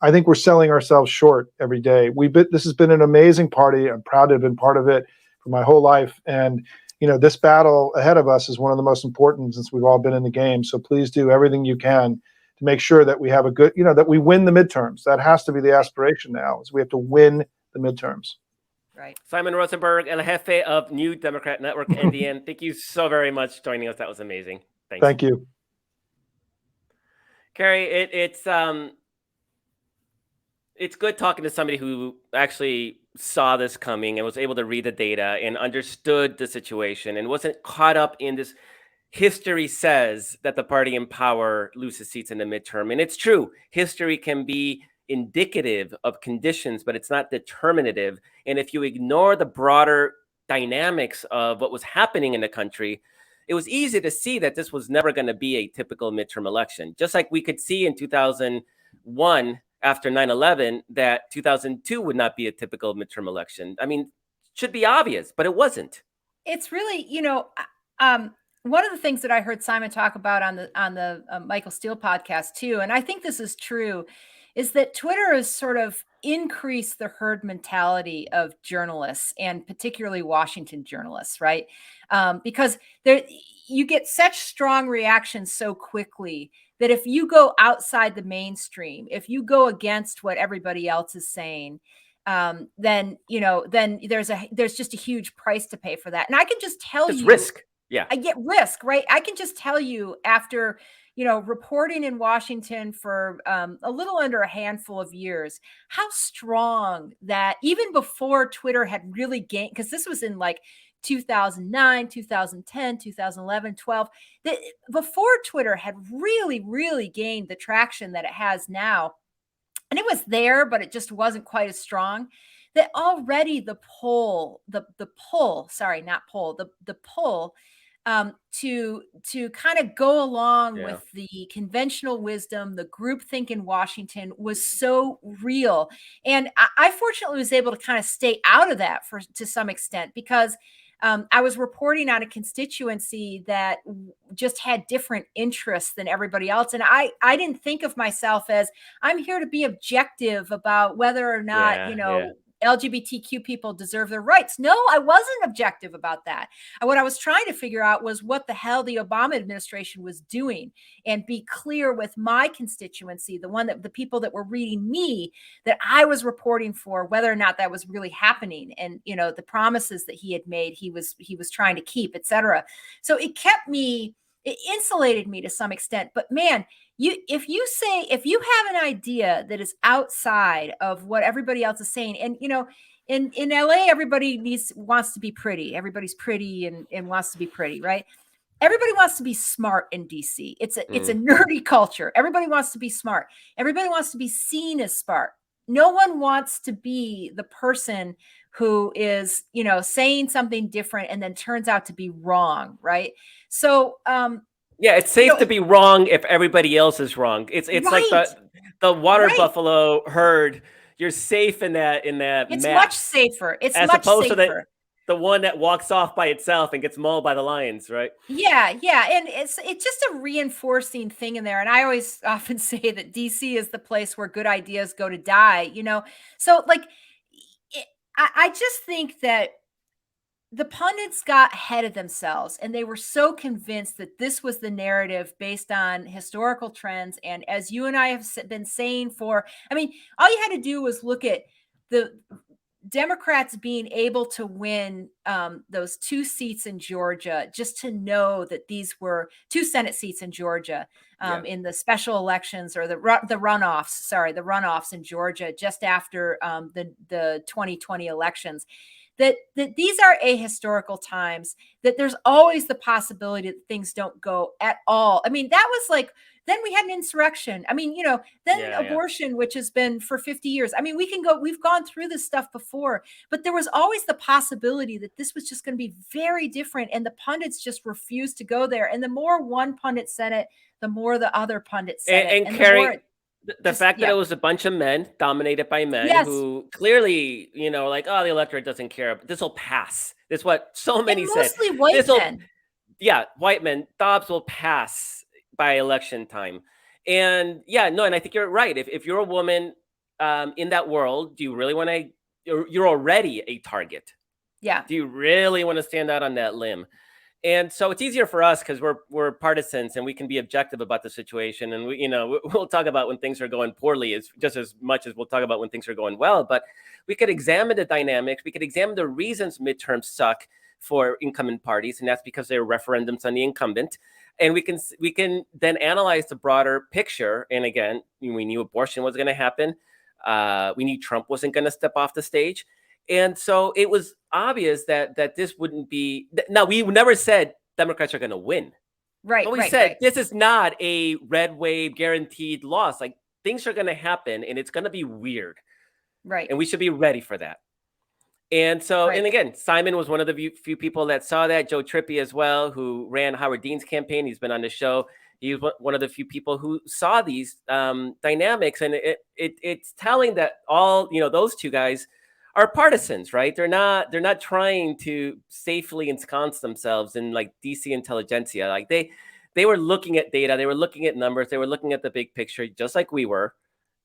I think we're selling ourselves short every day. This has been an amazing party. I'm proud to have been part of it for my whole life. And, this battle ahead of us is one of the most important since we've all been in the game. So please do everything you can to make sure that we have a good, that we win the midterms. That has to be the aspiration now, is we have to win the midterms. Right. Simon Rosenberg, El Jefe of New Democrat Network, NDN. Thank you so very much for joining us. That was amazing. Thanks. Thank you. Kerry, it's good talking to somebody who actually saw this coming and was able to read the data and understood the situation and wasn't caught up in this history says that the party in power loses seats in the midterm. And it's true. History can be indicative of conditions, but it's not determinative. And if you ignore the broader dynamics of what was happening in the country, it was easy to see that this was never going to be a typical midterm election. Just like we could see in 2001 after 9/11 that 2002 would not be a typical midterm election. I mean, it should be obvious, but it wasn't. It's really, one of the things that I heard Simon talk about on the Michael Steele podcast too, and I think this is true, is that Twitter has sort of increased the herd mentality of journalists, and particularly Washington journalists, right? Because you get such strong reactions so quickly that if you go outside the mainstream, if you go against what everybody else is saying, then there's just a huge price to pay for that. And I can just tell you, risk. Yeah, I get risk, right? I can just tell you, after reporting in Washington for a little under a handful of years, how strong that, even before Twitter had really gained, because this was in 2009, 2010, 2011, 12, before Twitter had really, really gained the traction that it has now. And it was there, but it just wasn't quite as strong. That already the pull to kind of go along Yeah. with the conventional wisdom, the groupthink in Washington was so real. And I fortunately was able to kind of stay out of that to some extent, because I was reporting on a constituency that just had different interests than everybody else. And I didn't think of myself as, I'm here to be objective about whether or not, Yeah. LGBTQ people deserve their rights. No, I wasn't objective about that. What I was trying to figure out was what the hell the Obama administration was doing, and be clear with my constituency, the people that were reading me, that I was reporting for, whether or not that was really happening. And, the promises that he had made, he was trying to keep, etc. So it insulated me to some extent. But man, if you have an idea that is outside of what everybody else is saying, and in LA, everybody wants to be pretty. Everybody's pretty and wants to be pretty, right? Everybody wants to be smart in DC. It's a nerdy culture. Everybody wants to be smart. Everybody wants to be seen as smart. No one wants to be the person who is, saying something different and then turns out to be wrong, right? So, yeah, it's safe to be wrong if everybody else is wrong. It's right, like the water right. buffalo herd. You're safe in that It's mass, much safer. It's as much opposed safer. to the one that walks off by itself and gets mauled by the lions, right? Yeah, and it's just a reinforcing thing in there. And I always often say that DC is the place where good ideas go to die. So like, I just think that the pundits got ahead of themselves, and they were so convinced that this was the narrative based on historical trends. And as you and I have been saying all you had to do was look at the Democrats being able to win those 2 seats in Georgia, just to know that these were 2 Senate seats in Georgia in the special elections, or the runoffs in Georgia just after the 2020 elections. That these are ahistorical times, that there's always the possibility that things don't go at all. That was like, then we had an insurrection. Then abortion, which has been for 50 years. We've gone through this stuff before, but there was always the possibility that this was just going to be very different. And the pundits just refused to go there. And the more one pundit said it, the more the other pundit said it. And Kerry, the fact that it was a bunch of men, dominated by men, who clearly, like, oh, the electorate doesn't care. But this will pass. That's what so many said. Mostly white men. Yeah, white men. Dobbs will pass by election time. And and I think you're right. If you're a woman in that world, do you really want to? You're already a target. Yeah. Do you really want to stand out on that limb? And so it's easier for us because we're partisans and we can be objective about the situation. And we'll talk about when things are going poorly just as much as we'll talk about when things are going well. But we could examine the dynamics. We could examine the reasons midterms suck for incumbent parties, and that's because there are referendums on the incumbent. And we can then analyze the broader picture. And again, we knew abortion was going to happen. We knew Trump wasn't going to step off the stage. And so it was obvious that this wouldn't be. Now, we never said Democrats are going to win. Right. But we said this is not a red wave guaranteed loss. Like, things are going to happen and it's going to be weird. Right. And we should be ready for that. And so, and again, Simon was one of the few people that saw that. Joe Trippi as well, who ran Howard Dean's campaign. He's been on the show. He was one of the few people who saw these dynamics. And it's telling that all, those two guys are partisans, right? They're not trying to safely ensconce themselves in like DC intelligentsia. Like they were looking at data, they were looking at numbers, they were looking at the big picture, just like we were.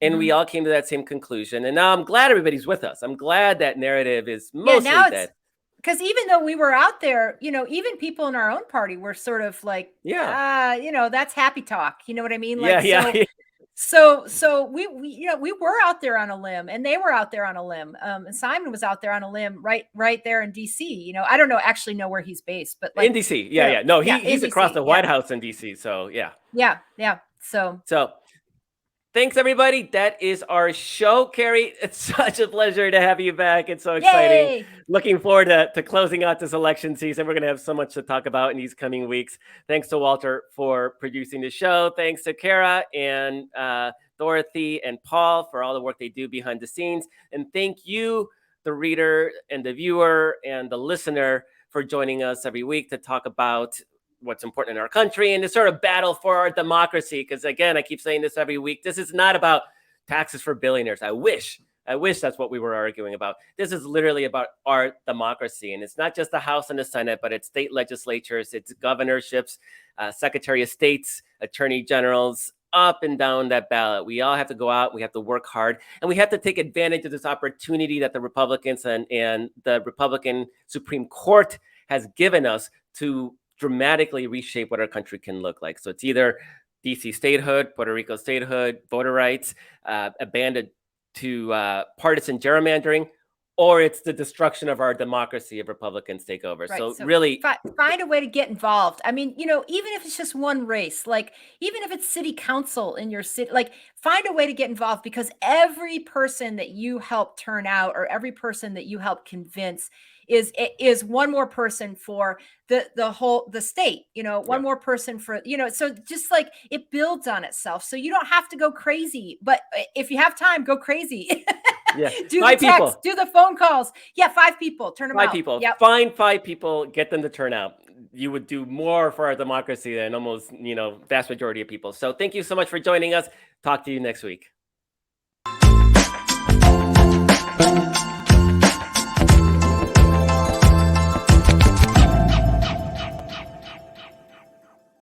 And we all came to that same conclusion. And now I'm glad everybody's with us. I'm glad that narrative is mostly dead. Because even though we were out there, even people in our own party were sort of like, that's happy talk. You know what I mean? Like, So we were out there on a limb, and they were out there on a limb. And Simon was out there on a limb, right there in DC. I don't actually know where he's based, but like, in DC, no, he's across the White House in DC. So yeah. So thanks everybody. That is our show, Kerry. It's such a pleasure to have you back. It's so exciting. Yay! Looking forward to closing out this election season. We're going to have so much to talk about in these coming weeks. Thanks to Walter for producing the show. Thanks to Kara and Dorothy and Paul for all the work they do behind the scenes. And thank you, the reader and the viewer and the listener, for joining us every week to talk about what's important in our country and to sort of battle for our democracy. Because again, I keep saying this every week. This is not about taxes for billionaires. I wish that's what we were arguing about. This is literally about our democracy. And it's not just the House and the Senate, but it's state legislatures, it's governorships, Secretary of States, attorney generals, up and down that ballot. We all have to go out, we have to work hard, and we have to take advantage of this opportunity that the Republicans and the Republican Supreme Court has given us to dramatically reshape what our country can look like. So it's either DC statehood, Puerto Rico statehood, voter rights, abandoned to partisan gerrymandering, or it's the destruction of our democracy if Republicans take over. Right. So really find a way to get involved. I mean, even if it's just one race, like even if it's city council in your city, like find a way to get involved, because every person that you help turn out or every person that you help convince is one more person for the state, one more person for, so just like it builds on itself. So you don't have to go crazy, but if you have time, go crazy. Yeah. Do 5 the text, people. do the phone calls. Yeah. 5 people, turn them out. 5 people. Yep. Find 5 people, get them to turn out. You would do more for our democracy than almost, vast majority of people. So thank you so much for joining us. Talk to you next week.